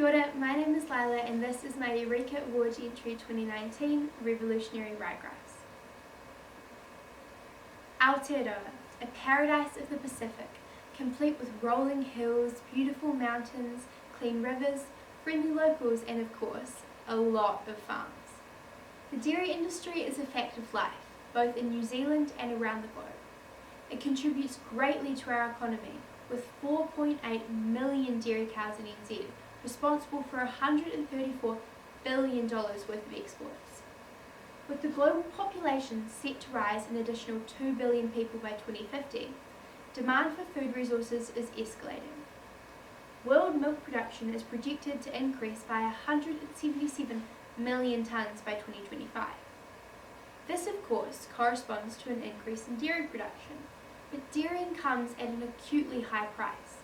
Kia ora, my name is Lila and this is my Eureka Awards entry 2019 Revolutionary Ryegrass. Aotearoa, a paradise of the Pacific, complete with rolling hills, beautiful mountains, clean rivers, friendly locals and of course, a lot of farms. The dairy industry is a fact of life, both in New Zealand and around the globe. It contributes greatly to our economy, with 4.8 million dairy cows in NZ, responsible for $134 billion worth of exports. With the global population set to rise an additional 2 billion people by 2050, demand for food resources is escalating. World milk production is projected to increase by 177 million tonnes by 2025. This, of course, corresponds to an increase in dairy production, but dairying comes at an acutely high price.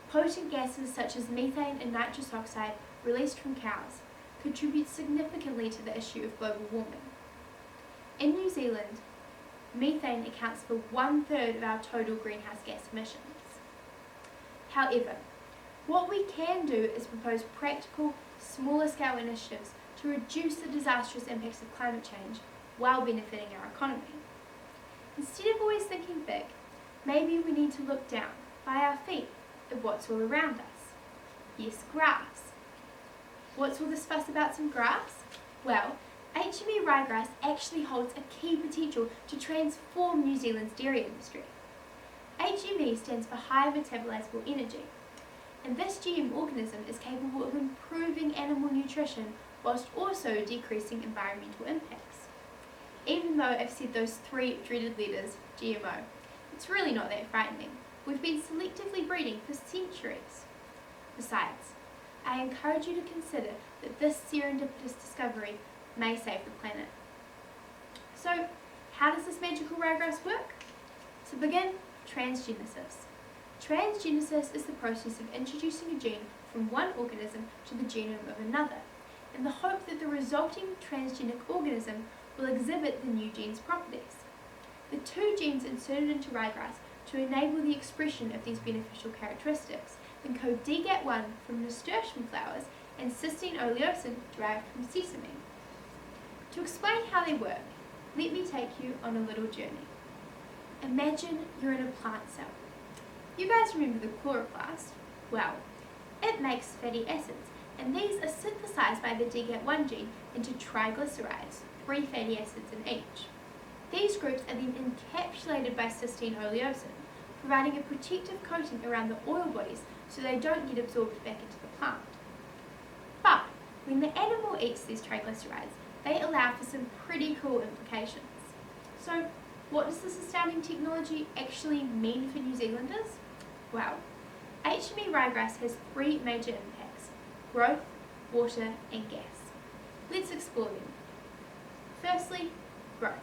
Potent gases such as methane and nitrous oxide released from cows contribute significantly to the issue of global warming. In New Zealand, methane accounts for 1/3 of our total greenhouse gas emissions. However, what we can do is propose practical, smaller scale initiatives to reduce the disastrous impacts of climate change while benefiting our economy. Instead of always thinking big, maybe we need to look down, by our feet, at what's all around us. Yes, grass. What's all this fuss about some grass? Well, HME ryegrass actually holds a key potential to transform New Zealand's dairy industry. HME stands for high metabolizable energy, and this GM organism is capable of improving animal nutrition whilst also decreasing environmental impacts. Even though I've said those three dreaded letters, GMO, it's really not that frightening. We've been selectively breeding for centuries. Besides, I encourage you to consider that this serendipitous discovery may save the planet. So, how does this magical ryegrass work? To begin, transgenesis. Transgenesis is the process of introducing a gene from one organism to the genome of another, in the hope that the resulting transgenic organism will exhibit the new gene's properties. The two genes inserted into ryegrass to enable the expression of these beneficial characteristics encode DGAT1 from nasturtium flowers and cysteine oleosin derived from sesame. To explain how they work, let me take you on a little journey. Imagine you're in a plant cell. You guys remember the chloroplast? Well, it makes fatty acids, and these are synthesized by the DGAT1 gene into triglycerides, 3 fatty acids in each. These groups are then encapsulated by cysteine oleosin, providing a protective coating around the oil bodies so they don't get absorbed back into the plant. But when the animal eats these triglycerides, they allow for some pretty cool implications. So, what does this astounding technology actually mean for New Zealanders? Well, HME ryegrass has 3 major impacts: growth, water and gas. Let's explore them. Firstly, growth.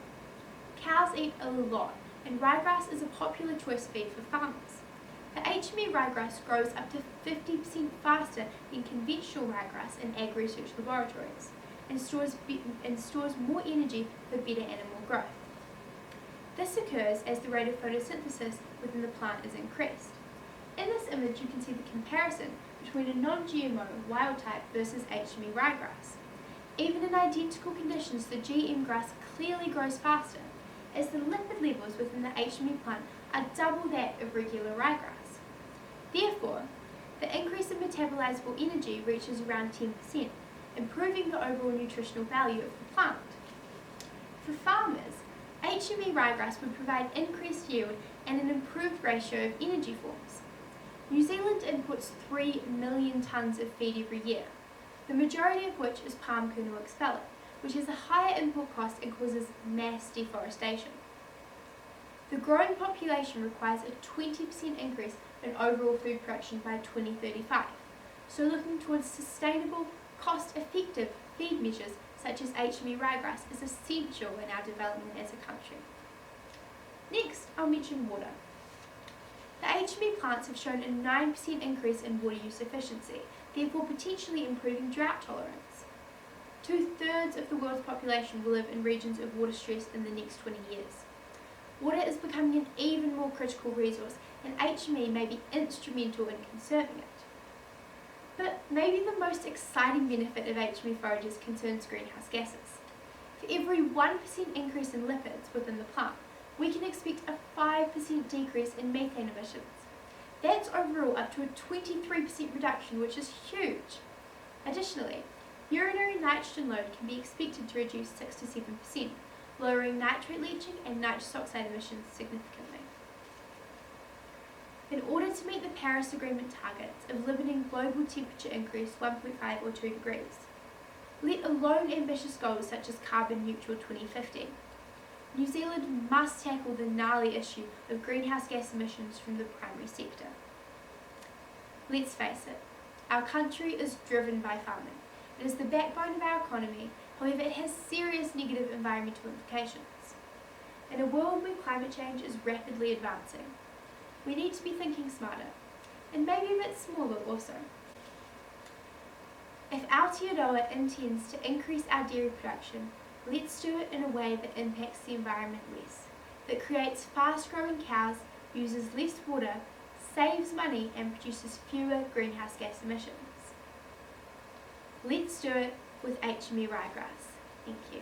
Cows eat a lot, and ryegrass is a popular choice feed for farmers. The HME ryegrass grows up to 50% faster than conventional ryegrass in ag research laboratories, and stores more energy for better animal growth. This occurs as the rate of photosynthesis within the plant is increased. In this image you can see the comparison between a non-GMO wild type versus HME ryegrass. Even in identical conditions, the GM grass clearly grows faster, as the lipid levels within the HME plant are double that of regular ryegrass. Therefore, the increase in metabolizable energy reaches around 10%, improving the overall nutritional value of the plant. For farmers, HME ryegrass would provide increased yield and an improved ratio of energy forms. New Zealand imports 3 million tonnes of feed every year, the majority of which is palm kernel expelled, which has a higher input cost and causes mass deforestation. The growing population requires a 20% increase in overall food production by 2035, so looking towards sustainable, cost-effective feed measures such as HME ryegrass is essential in our development as a country. Next, I'll mention water. The HME plants have shown a 9% increase in water use efficiency, therefore potentially improving drought tolerance. 2/3 of the world's population will live in regions of water stress in the next 20 years. Water is becoming an even more critical resource, and HME may be instrumental in conserving it. But maybe the most exciting benefit of HME forages concerns greenhouse gases. For every 1% increase in lipids within the plant, we can expect a 5% decrease in methane emissions. That's overall up to a 23% reduction, which is huge. Additionally, urinary nitrogen load can be expected to reduce 6 to 7%, lowering nitrate leaching and nitrous oxide emissions significantly. In order to meet the Paris Agreement targets of limiting global temperature increase 1.5 or 2 degrees, let alone ambitious goals such as carbon neutral 2050, New Zealand must tackle the gnarly issue of greenhouse gas emissions from the primary sector. Let's face it, our country is driven by farming. It is the backbone of our economy, however it has serious negative environmental implications. In a world where climate change is rapidly advancing, we need to be thinking smarter, and maybe a bit smaller also. If Aotearoa intends to increase our dairy production, let's do it in a way that impacts the environment less, that creates fast-growing cows, uses less water, saves money and produces fewer greenhouse gas emissions. Let's do it with HME ryegrass. Thank you.